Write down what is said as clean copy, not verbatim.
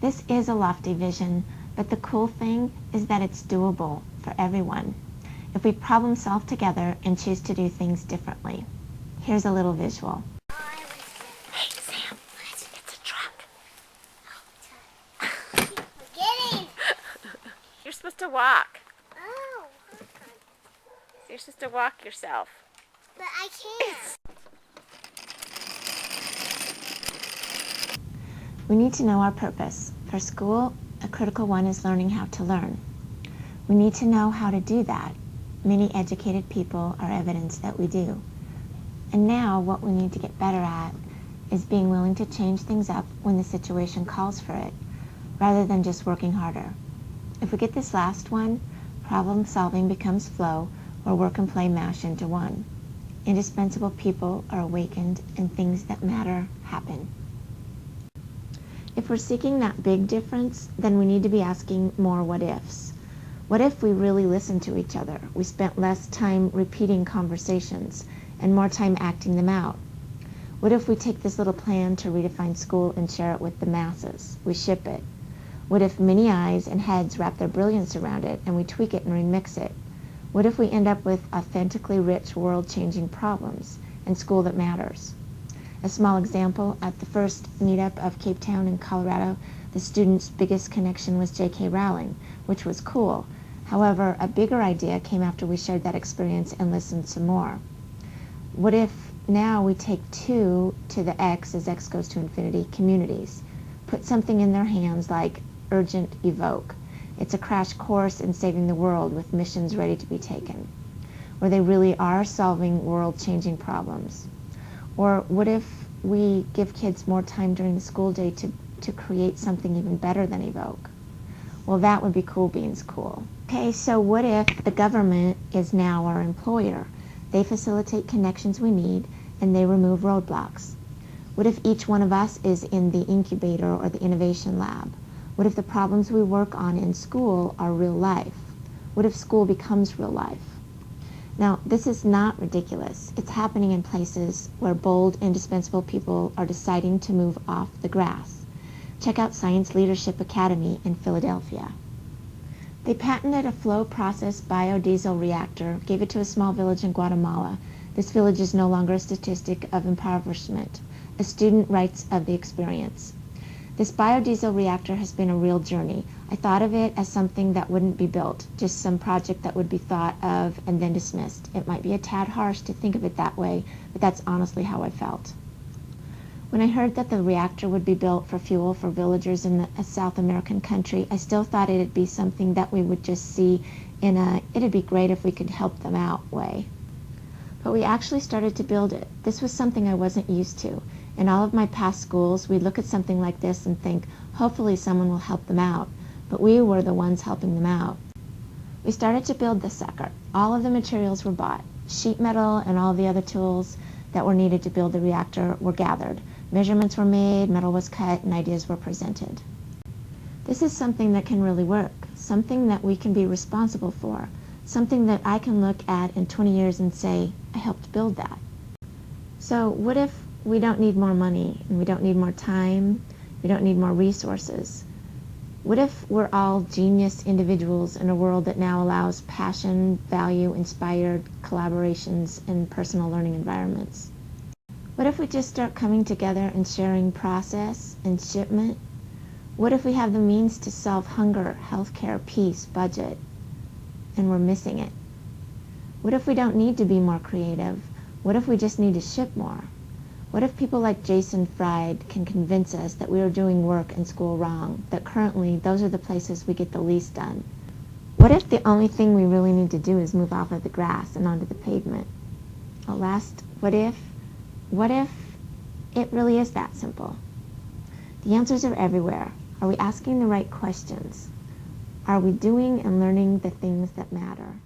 This is a lofty vision, but the cool thing is that it's doable for everyone if we problem solve together and choose to do things differently. Here's a little visual. Hey, Sam, it's a truck. We're getting. You're supposed to walk. Oh. You're supposed to walk yourself. But I can't. We need to know our purpose. For school, a critical one is learning how to learn. We need to know how to do that. Many educated people are evidence that we do. And now what we need to get better at is being willing to change things up when the situation calls for it, rather than just working harder. If we get this last one, problem solving becomes flow, or work and play mash into one. Indispensable people are awakened and things that matter happen. If we're seeking that big difference, then we need to be asking more what ifs. What if we really listened to each other? We spent less time repeating conversations and more time acting them out. What if we take this little plan to redefine school and share it with the masses? We ship it. What if many eyes and heads wrap their brilliance around it and we tweak it and remix it? What if we end up with authentically rich, world-changing problems and school that matters? A small example, at the first meetup of Cape Town in Colorado, the students' biggest connection was J.K. Rowling, which was cool. However, a bigger idea came after we shared that experience and listened some more. What if now we take 2 to the X, as X goes to infinity, communities, put something in their hands like Urgent Evoke. It's a crash course in saving the world with missions ready to be taken, where they really are solving world-changing problems. Or what if we give kids more time during the school day to create something even better than Evoke? Well, that would be cool beans cool. Okay, so what if the government is now our employer? They facilitate connections we need, and they remove roadblocks. What if each one of us is in the incubator or the innovation lab? What if the problems we work on in school are real life? What if school becomes real life? Now, this is not ridiculous. It's happening in places where bold, indispensable people are deciding to move off the grass. Check out Science Leadership Academy in Philadelphia. They patented a flow process biodiesel reactor, gave it to a small village in Guatemala. This village is no longer a statistic of impoverishment. A student writes of the experience. This biodiesel reactor has been a real journey. I thought of it as something that wouldn't be built, just some project that would be thought of and then dismissed. It might be a tad harsh to think of it that way, but that's honestly how I felt. When I heard that the reactor would be built for fuel for villagers in a South American country, I still thought it'd be something that we would just see in it'd be great if we could help them out way. But we actually started to build it. This was something I wasn't used to. In all of my past schools, we'd look at something like this and think, hopefully someone will help them out. But we were the ones helping them out. We started to build the sucker. All of the materials were bought. Sheet metal and all the other tools that were needed to build the reactor were gathered. Measurements were made, metal was cut, and ideas were presented. This is something that can really work, something that we can be responsible for, something that I can look at in 20 years and say, I helped build that. So what if we don't need more money, and we don't need more time, we don't need more resources? What if we're all genius individuals in a world that now allows passion, value, inspired collaborations, and personal learning environments? What if we just start coming together and sharing process and shipment? What if we have the means to solve hunger, healthcare, peace, budget, and we're missing it? What if we don't need to be more creative? What if we just need to ship more? What if people like Jason Fried can convince us that we are doing work in school wrong, that currently those are the places we get the least done? What if the only thing we really need to do is move off of the grass and onto the pavement? A last what if it really is that simple? The answers are everywhere. Are we asking the right questions? Are we doing and learning the things that matter?